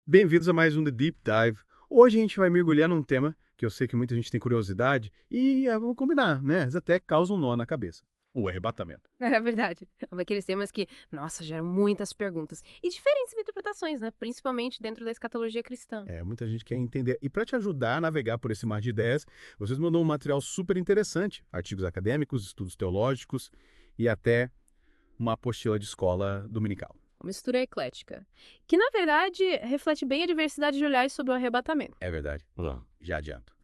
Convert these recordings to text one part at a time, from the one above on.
Bem-vindos a mais um The Deep Dive. Hoje a gente vai mergulhar num tema que eu sei que muita gente tem curiosidade e vamos combinar, né? Eles até causam um nó na cabeça. O arrebatamento. É verdade. É aqueles temas que, nossa, geram muitas perguntas e diferentes interpretações, né? Principalmente dentro da escatologia cristã. Muita gente quer entender. E para te ajudar a navegar por esse mar de ideias, vocês mandou um material super interessante. Artigos acadêmicos, estudos teológicos e até uma apostila de escola dominical. Uma mistura eclética, que na verdade reflete bem a diversidade de olhares sobre o arrebatamento. É verdade. Já adianto.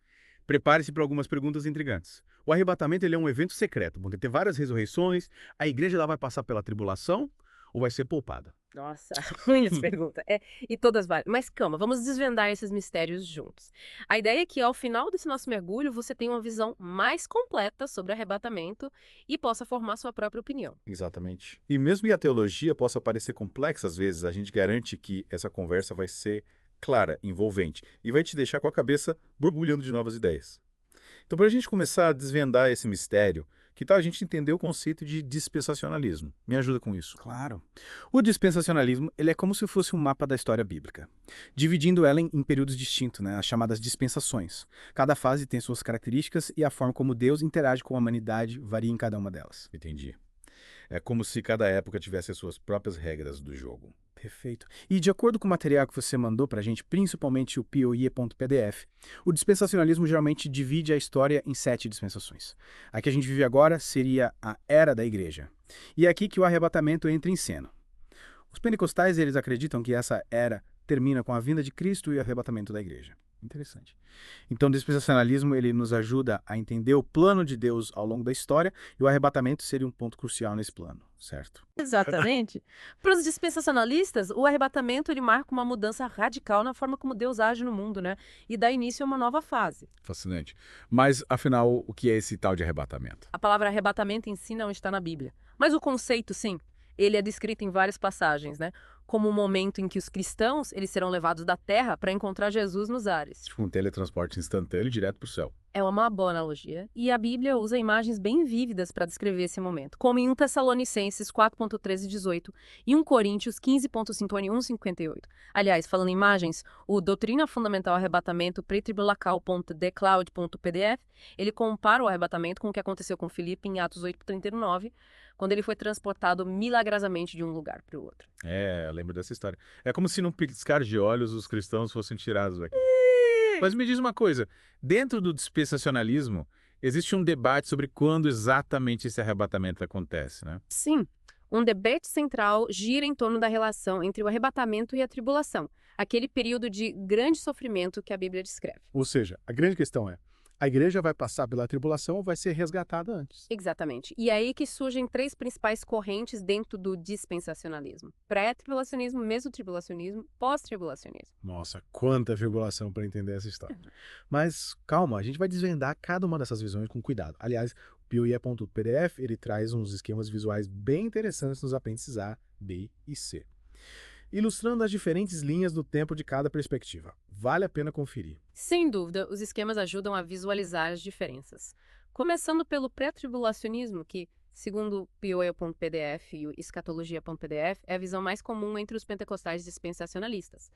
Prepare-se para algumas perguntas intrigantes. O arrebatamento ele é um evento secreto. Vão ter várias ressurreições. A igreja lá vai passar pela tribulação ou vai ser poupada? Nossa, muitas perguntas. E todas válidas. Mas calma, vamos desvendar esses mistérios juntos. A ideia é que ao final desse nosso mergulho você tenha uma visão mais completa sobre o arrebatamento e possa formar sua própria opinião. Exatamente. E mesmo que a teologia possa parecer complexa às vezes, a gente garante que essa conversa vai ser clara, envolvente e vai te deixar com a cabeça borbulhando de novas ideias. Então, para a gente começar a desvendar esse mistério, que tal a gente entender o conceito de dispensacionalismo? Me ajuda com isso. Claro. O dispensacionalismo ele é como se fosse um mapa da história bíblica, dividindo ela em períodos distintos, né, as chamadas dispensações. Cada fase tem suas características e a forma como Deus interage com a humanidade varia em cada uma delas. Entendi. É como se cada época tivesse as suas próprias regras do jogo. Perfeito. E de acordo com o material que você mandou para a gente, principalmente o POIE.pdf, o dispensacionalismo geralmente divide a história em 7 dispensações. A que a gente vive agora seria a Era da Igreja. E é aqui que o arrebatamento entra em cena. Os pentecostais eles acreditam que essa era termina com a vinda de Cristo e o arrebatamento da Igreja. Interessante. Então, o dispensacionalismo ele nos ajuda a entender o plano de Deus ao longo da história e o arrebatamento seria um ponto crucial nesse plano, certo? Exatamente. Para os dispensacionalistas, o arrebatamento ele marca uma mudança radical na forma como Deus age no mundo, né? E dá início a uma nova fase. Fascinante. Mas, afinal, o que é esse tal de arrebatamento? A palavra arrebatamento em si não está na Bíblia, mas o conceito, sim. Ele é descrito em várias passagens, né? Como o momento em que os cristãos eles serão levados da terra para encontrar Jesus nos ares. Tipo um teletransporte instantâneo direto para o céu. É uma boa analogia. E a Bíblia usa imagens bem vívidas para descrever esse momento, como em 1 Tessalonicenses 4.13 e 18 e 1 Coríntios 15.51 e 58. Aliás, falando em imagens, o Doutrina Fundamental Arrebatamento pretribulacal.thecloud.pdf, ele compara o arrebatamento com o que aconteceu com Filipe em Atos 8.39, quando ele foi transportado milagrosamente de um lugar para o outro. Eu lembro dessa história. É como se num piscar de olhos os cristãos fossem tirados daqui. Mas me diz uma coisa, dentro do dispensacionalismo, existe um debate sobre quando exatamente esse arrebatamento acontece, né? Sim, um debate central gira em torno da relação entre o arrebatamento e a tribulação, aquele período de grande sofrimento que a Bíblia descreve. Ou seja, a grande questão é, a igreja vai passar pela tribulação ou vai ser resgatada antes? Exatamente. E é aí que surgem três principais correntes dentro do dispensacionalismo: pré-tribulacionismo, mesotribulacionismo, pós-tribulacionismo. Nossa, quanta vírgulação para entender essa história. Mas calma, a gente vai desvendar cada uma dessas visões com cuidado. Aliás, o POIE.pdf ele traz uns esquemas visuais bem interessantes nos apêndices A, B e C, ilustrando as diferentes linhas do tempo de cada perspectiva. Vale a pena conferir. Sem dúvida, os esquemas ajudam a visualizar as diferenças. Começando pelo pré-tribulacionismo, que, segundo o POE.pdf e o escatologia.pdf, é a visão mais comum entre os pentecostais dispensacionalistas.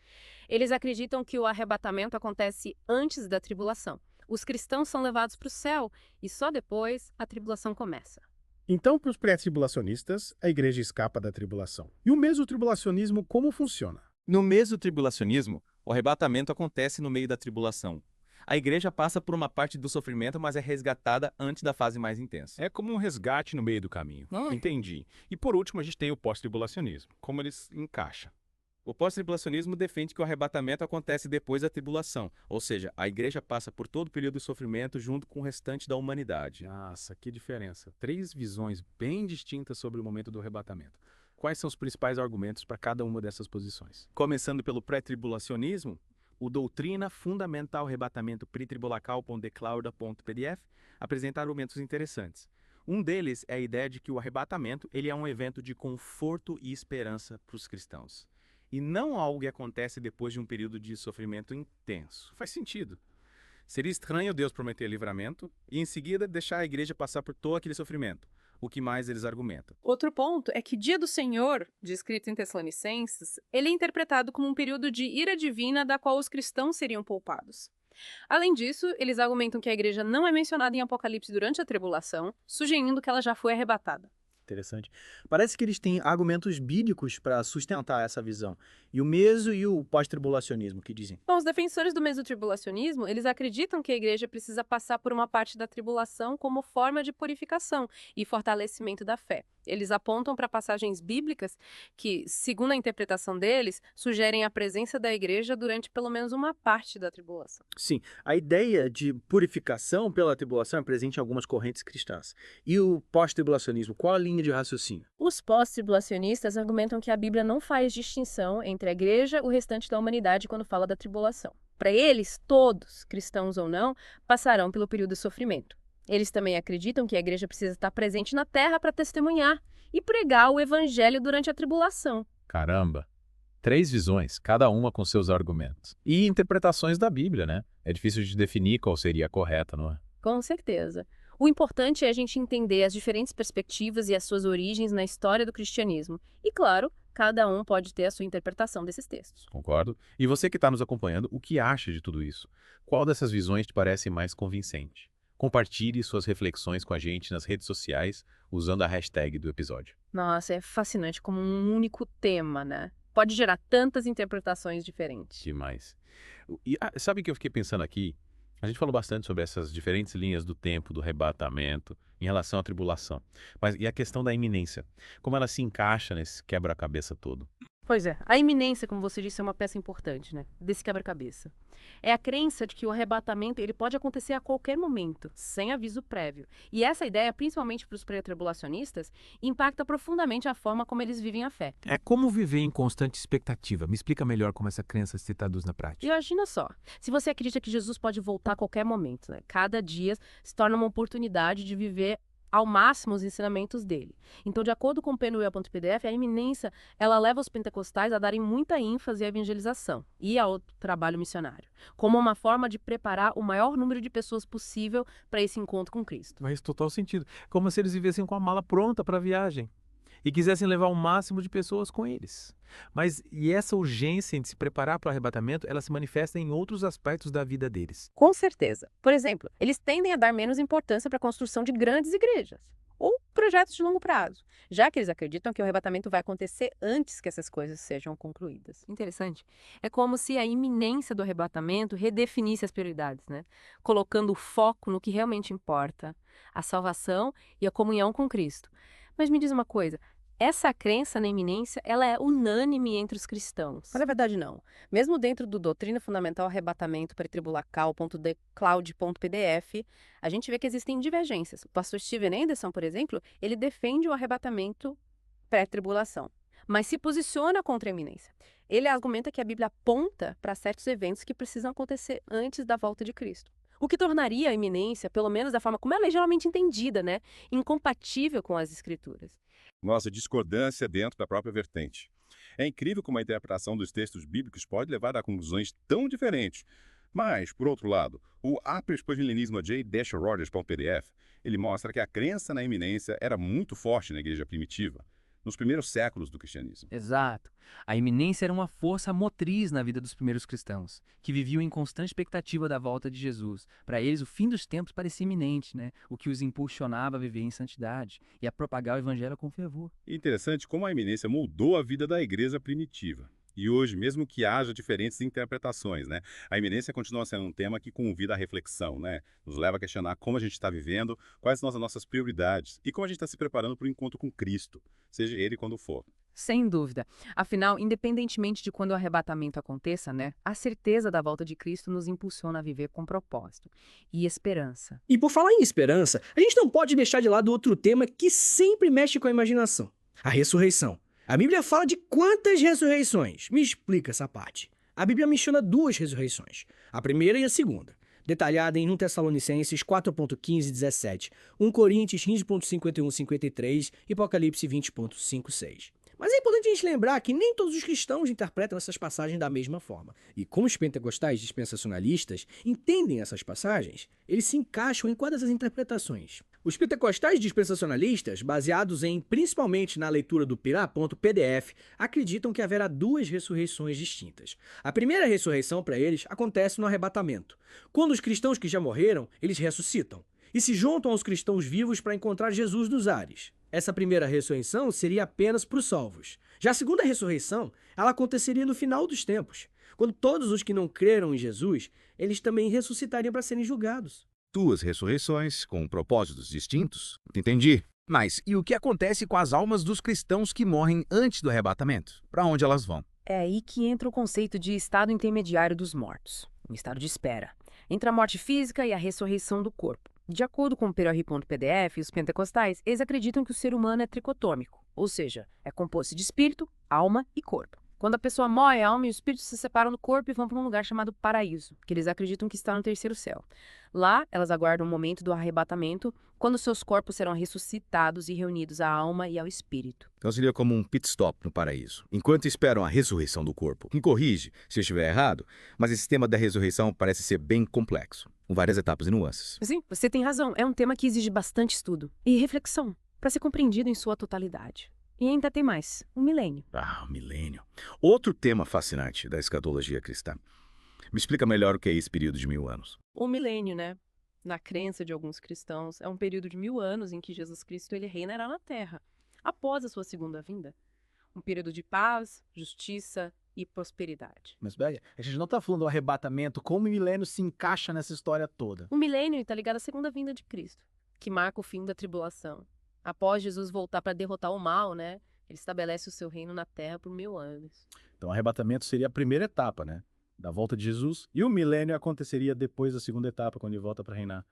Eles acreditam que o arrebatamento acontece antes da tribulação. Os cristãos são levados para o céu e só depois a tribulação começa. Então, para os pré-tribulacionistas, a igreja escapa da tribulação. E o mesotribulacionismo, como funciona? No mesmo tribulacionismo, o arrebatamento acontece no meio da tribulação. A igreja passa por uma parte do sofrimento, mas é resgatada antes da fase mais intensa. É como um resgate no meio do caminho. Entendi. E por último, a gente tem o pós-tribulacionismo. Como eles encaixam? O pós-tribulacionismo defende que o arrebatamento acontece depois da tribulação, ou seja, a igreja passa por todo o período de sofrimento junto com o restante da humanidade. Nossa, que diferença. Três visões bem distintas sobre o momento do arrebatamento. Quais são os principais argumentos para cada uma dessas posições? Começando pelo pré-tribulacionismo, o Doutrina Fundamental Arrebatamento pretribulacal.thecloud.pdf apresenta argumentos interessantes. Um deles é a ideia de que o arrebatamento ele é um evento de conforto e esperança para os cristãos, e não algo que acontece depois de um período de sofrimento intenso. Faz sentido. Seria estranho Deus prometer livramento e em seguida deixar a igreja passar por todo aquele sofrimento. O que mais eles argumentam? Outro ponto é que Dia do Senhor, descrito em Tessalonicenses, ele é interpretado como um período de ira divina da qual os cristãos seriam poupados. Além disso, eles argumentam que a igreja não é mencionada em Apocalipse durante a tribulação, sugerindo que ela já foi arrebatada. Interessante. Parece que eles têm argumentos bíblicos para sustentar essa visão. E o meso e o pós-tribulacionismo, que dizem. Bom, os defensores do mesotribulacionismo, eles acreditam que a igreja precisa passar por uma parte da tribulação como forma de purificação e fortalecimento da fé. Eles apontam para passagens bíblicas que, segundo a interpretação deles, sugerem a presença da igreja durante pelo menos uma parte da tribulação. Sim, a ideia de purificação pela tribulação é presente em algumas correntes cristãs. E o pós-tribulacionismo, qual a linha de raciocínio? Os pós-tribulacionistas argumentam que a Bíblia não faz distinção entre a igreja e o restante da humanidade quando fala da tribulação. Para eles, todos, cristãos ou não, passarão pelo período de sofrimento. Eles também acreditam que a igreja precisa estar presente na terra para testemunhar e pregar o evangelho durante a tribulação. Caramba! 3 visões, cada uma com seus argumentos. E interpretações da Bíblia, né? É difícil de definir qual seria a correta, não é? Com certeza. O importante é a gente entender as diferentes perspectivas e as suas origens na história do cristianismo. E, claro, cada um pode ter a sua interpretação desses textos. Concordo. E você que está nos acompanhando, o que acha de tudo isso? Qual dessas visões te parece mais convincente? Compartilhe suas reflexões com a gente nas redes sociais usando a hashtag do episódio. Nossa, é fascinante como um único tema, né? Pode gerar tantas interpretações diferentes. Demais. E sabe o que eu fiquei pensando aqui? A gente falou bastante sobre essas diferentes linhas do tempo, do arrebatamento, em relação à tribulação. Mas e a questão da iminência? Como ela se encaixa nesse quebra-cabeça todo? Pois é, a iminência, como você disse, é uma peça importante, né? Desse quebra-cabeça. É a crença de que o arrebatamento ele pode acontecer a qualquer momento, sem aviso prévio. E essa ideia, principalmente para os pré-tribulacionistas, impacta profundamente a forma como eles vivem a fé. É como viver em constante expectativa. Me explica melhor como essa crença se traduz na prática. Imagina só, se você acredita que Jesus pode voltar a qualquer momento, né? Cada dia se torna uma oportunidade de viver ao máximo os ensinamentos dele. Então, de acordo com o PNUE.PDF, a iminência, ela leva os pentecostais a darem muita ênfase à evangelização e ao trabalho missionário, como uma forma de preparar o maior número de pessoas possível para esse encontro com Cristo. Faz total sentido. Como se eles vivessem com a mala pronta para a viagem e quisessem levar o máximo de pessoas com eles. Mas e essa urgência em se preparar para o arrebatamento, ela se manifesta em outros aspectos da vida deles. Com certeza. Por exemplo, eles tendem a dar menos importância para a construção de grandes igrejas ou projetos de longo prazo, já que eles acreditam que o arrebatamento vai acontecer antes que essas coisas sejam concluídas. Interessante. É como se a iminência do arrebatamento redefinisse as prioridades, né? Colocando o foco no que realmente importa, a salvação e a comunhão com Cristo. Mas me diz uma coisa, essa crença na iminência, ela é unânime entre os cristãos? Mas na verdade não. Mesmo dentro do Doutrina Fundamental Arrebatamento Pretribulacal.decloud.pdf, a gente vê que existem divergências. O pastor Steven Anderson, por exemplo, ele defende o arrebatamento pré-tribulação, mas se posiciona contra a iminência. Ele argumenta que a Bíblia aponta para certos eventos que precisam acontecer antes da volta de Cristo. O que tornaria a iminência, pelo menos da forma como ela é geralmente entendida, né, incompatível com as Escrituras. Nossa discordância dentro da própria vertente. É incrível como a interpretação dos textos bíblicos pode levar a conclusões tão diferentes. Mas, por outro lado, o Apres Postmilenismo J-Rogers.pdf, ele mostra que a crença na iminência era muito forte na igreja primitiva, nos primeiros séculos do cristianismo. Exato. A iminência era uma força motriz na vida dos primeiros cristãos, que viviam em constante expectativa da volta de Jesus. Para eles, o fim dos tempos parecia iminente, né? O que os impulsionava a viver em santidade e a propagar o evangelho com fervor. Interessante como a iminência moldou a vida da igreja primitiva. E hoje, mesmo que haja diferentes interpretações, né, a iminência continua sendo um tema que convida à reflexão, né? Nos leva a questionar como a gente está vivendo, quais são as nossas prioridades e como a gente está se preparando para o encontro com Cristo, seja ele quando for. Sem dúvida. Afinal, independentemente de quando o arrebatamento aconteça, né, a certeza da volta de Cristo nos impulsiona a viver com propósito e esperança. E por falar em esperança, a gente não pode deixar de lado outro tema que sempre mexe com a imaginação: a ressurreição. A Bíblia fala de quantas ressurreições? Me explica essa parte. A Bíblia menciona 2 ressurreições, a primeira e a segunda, detalhada em 1 Tessalonicenses 4.15 e 17, 1 Coríntios 15.51 e 53 e Apocalipse 20.5-6. Mas é importante a gente lembrar que nem todos os cristãos interpretam essas passagens da mesma forma. E como os pentecostais dispensacionalistas entendem essas passagens, eles se encaixam em qual dessas interpretações? Os pentecostais dispensacionalistas, baseados principalmente na leitura do Pirá.pdf, acreditam que haverá duas ressurreições distintas. A primeira ressurreição para eles acontece no arrebatamento. Quando os cristãos que já morreram, eles ressuscitam e se juntam aos cristãos vivos para encontrar Jesus nos ares. Essa primeira ressurreição seria apenas para os salvos. Já a segunda ressurreição, ela aconteceria no final dos tempos, quando todos os que não creram em Jesus, eles também ressuscitariam para serem julgados. Duas ressurreições com propósitos distintos? Entendi. Mas e o que acontece com as almas dos cristãos que morrem antes do arrebatamento? Para onde elas vão? É aí que entra o conceito de estado intermediário dos mortos, um estado de espera, entre a morte física e a ressurreição do corpo. De acordo com o Pirá.pdf e os pentecostais, eles acreditam que o ser humano é tricotômico, ou seja, é composto de espírito, alma e corpo. Quando a pessoa morre, a alma e o espírito se separam do corpo e vão para um lugar chamado paraíso, que eles acreditam que está no terceiro céu. Lá, elas aguardam o momento do arrebatamento, quando seus corpos serão ressuscitados e reunidos à alma e ao espírito. Então seria como um pit stop no paraíso, enquanto esperam a ressurreição do corpo. Me corrige se eu estiver errado, mas esse tema da ressurreição parece ser bem complexo, com várias etapas e nuances. Sim, você tem razão. É um tema que exige bastante estudo e reflexão para ser compreendido em sua totalidade. E ainda tem mais, o milênio. Ah, o milênio. Outro tema fascinante da escatologia cristã. Me explica melhor o que é esse período de 1000 anos. O milênio, né? Na crença de alguns cristãos, é um período de 1000 anos em que Jesus Cristo ele reinará na Terra, após a sua segunda vinda. Um período de paz, justiça e prosperidade. Mas, Bélia, a gente não está falando do arrebatamento, como o milênio se encaixa nessa história toda. O milênio está ligado à segunda vinda de Cristo, que marca o fim da tribulação. Após Jesus voltar para derrotar o mal, né? Ele estabelece o seu reino na Terra por 1000 anos. Então, o arrebatamento seria a primeira etapa, né? Da volta de Jesus, e o milênio aconteceria depois da segunda etapa, quando ele volta para reinar.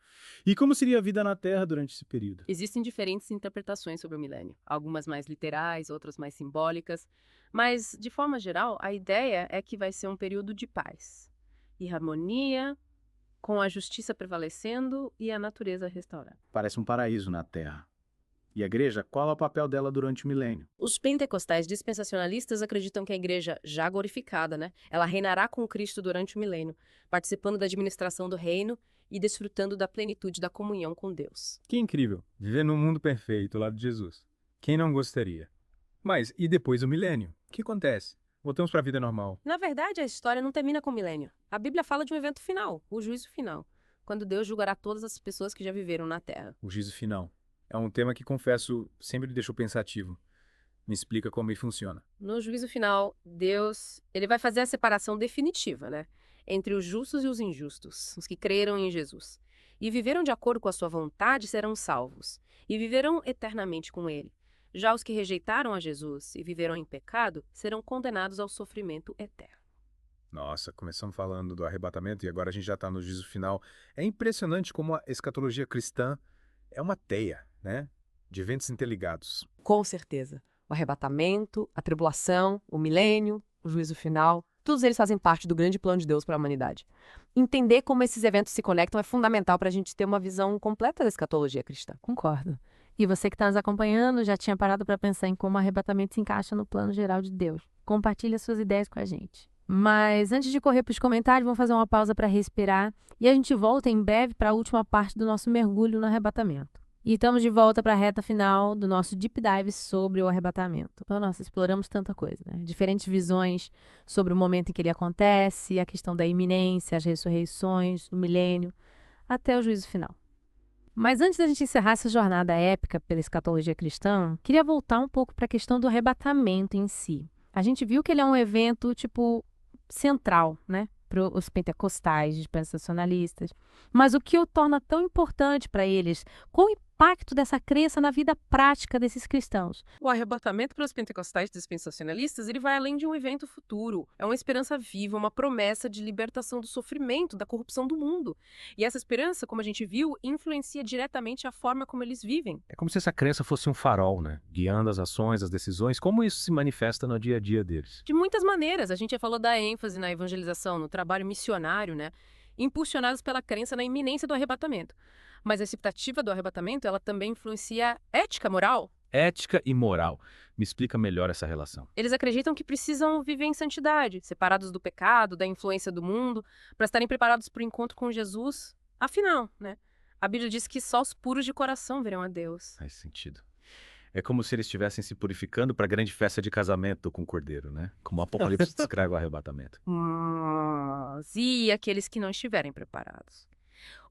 E como seria a vida na Terra durante esse período? Existem diferentes interpretações sobre o milênio, algumas mais literais, outras mais simbólicas, mas, de forma geral, a ideia é que vai ser um período de paz e harmonia, com a justiça prevalecendo e a natureza restaurada. Parece um paraíso na Terra. E a igreja, qual é o papel dela durante o milênio? Os pentecostais dispensacionalistas acreditam que a igreja, já glorificada, né, ela reinará com Cristo durante o milênio, participando da administração do reino e desfrutando da plenitude da comunhão com Deus. Que incrível, viver num mundo perfeito ao lado de Jesus. Quem não gostaria? Mas e depois do milênio? O que acontece? Voltamos para a vida normal. Na verdade, a história não termina com o milênio. A Bíblia fala de um evento final, o juízo final, quando Deus julgará todas as pessoas que já viveram na Terra. O juízo final. É um tema que, confesso, sempre me deixou pensativo. Me explica como ele funciona. No juízo final, Deus, ele vai fazer a separação definitiva, né, entre os justos e os injustos, os que creram em Jesus. E viveram de acordo com a sua vontade serão salvos, e viverão eternamente com ele. Já os que rejeitaram a Jesus e viveram em pecado serão condenados ao sofrimento eterno. Nossa, começamos falando do arrebatamento e agora a gente já está no juízo final. É impressionante como a escatologia cristã é uma teia, né, de eventos interligados. Com certeza. O arrebatamento, a tribulação, o milênio, o juízo final, todos eles fazem parte do grande plano de Deus para a humanidade. Entender como esses eventos se conectam é fundamental para a gente ter uma visão completa da escatologia cristã. Concordo. E você que está nos acompanhando já tinha parado para pensar em como o arrebatamento se encaixa no plano geral de Deus. Compartilha suas ideias com a gente. Mas antes de correr para os comentários, vamos fazer uma pausa para respirar e a gente volta em breve para a última parte do nosso mergulho no arrebatamento. E estamos de volta para a reta final do nosso deep dive sobre o arrebatamento. Então, nossa, exploramos tanta coisa, né? Diferentes visões sobre o momento em que ele acontece, a questão da iminência, as ressurreições, o milênio, até o juízo final. Mas antes da gente encerrar essa jornada épica pela escatologia cristã, queria voltar um pouco para a questão do arrebatamento em si. A gente viu que ele é um evento, central, né? Para os pentecostais, dispensacionalistas. Mas o que o torna tão importante para eles? Qual o impacto dessa crença na vida prática desses cristãos? O arrebatamento para os pentecostais dispensacionalistas, ele vai além de um evento futuro. É uma esperança viva, uma promessa de libertação do sofrimento, da corrupção do mundo. E essa esperança, como a gente viu, influencia diretamente a forma como eles vivem. É como se essa crença fosse um farol, né? Guiando as ações, as decisões. Como isso se manifesta no dia a dia deles? De muitas maneiras. A gente já falou da ênfase na evangelização, no trabalho missionário, né? Impulsionados pela crença na iminência do arrebatamento. Mas a expectativa do arrebatamento, ela também influencia a ética moral. Ética e moral. Me explica melhor essa relação. Eles acreditam que precisam viver em santidade, separados do pecado, da influência do mundo, para estarem preparados para o encontro com Jesus. Afinal, né? A Bíblia diz que só os puros de coração verão a Deus. Faz sentido. É como se eles estivessem se purificando para a grande festa de casamento com o Cordeiro, né? Como o Apocalipse descreve o arrebatamento. E aqueles que não estiverem preparados?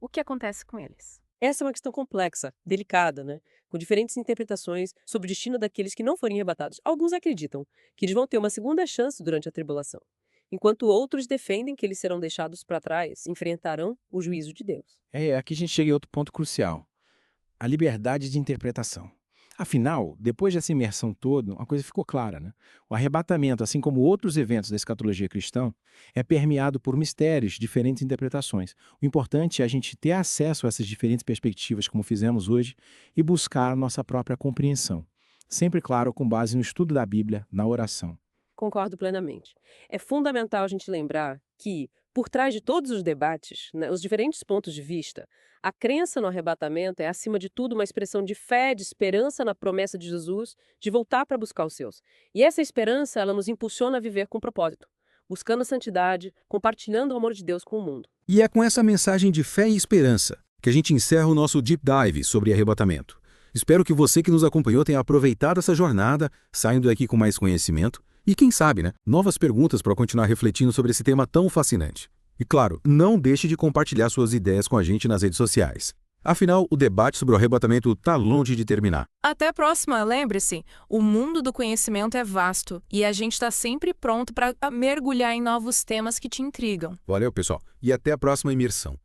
O que acontece com eles? Essa é uma questão complexa, delicada, né? Com diferentes interpretações sobre o destino daqueles que não forem arrebatados. Alguns acreditam que eles vão ter uma segunda chance durante a tribulação, enquanto outros defendem que eles serão deixados para trás, enfrentarão o juízo de Deus. Aqui a gente chega em outro ponto crucial: a liberdade de interpretação. Afinal, depois dessa imersão toda, uma coisa ficou clara, né? O arrebatamento, assim como outros eventos da escatologia cristã, é permeado por mistérios, diferentes interpretações. O importante é a gente ter acesso a essas diferentes perspectivas, como fizemos hoje, e buscar a nossa própria compreensão. Sempre, claro, com base no estudo da Bíblia, na oração. Concordo plenamente. É fundamental a gente lembrar que, por trás de todos os debates, né, os diferentes pontos de vista, a crença no arrebatamento é, acima de tudo, uma expressão de fé, de esperança na promessa de Jesus de voltar para buscar os seus. E essa esperança, ela nos impulsiona a viver com propósito, buscando a santidade, compartilhando o amor de Deus com o mundo. E é com essa mensagem de fé e esperança que a gente encerra o nosso Deep Dive sobre arrebatamento. Espero que você que nos acompanhou tenha aproveitado essa jornada, saindo daqui com mais conhecimento e, quem sabe, né, novas perguntas para continuar refletindo sobre esse tema tão fascinante. E claro, não deixe de compartilhar suas ideias com a gente nas redes sociais. Afinal, o debate sobre o arrebatamento está longe de terminar. Até a próxima, lembre-se, o mundo do conhecimento é vasto e a gente está sempre pronto para mergulhar em novos temas que te intrigam. Valeu, pessoal, e até a próxima imersão.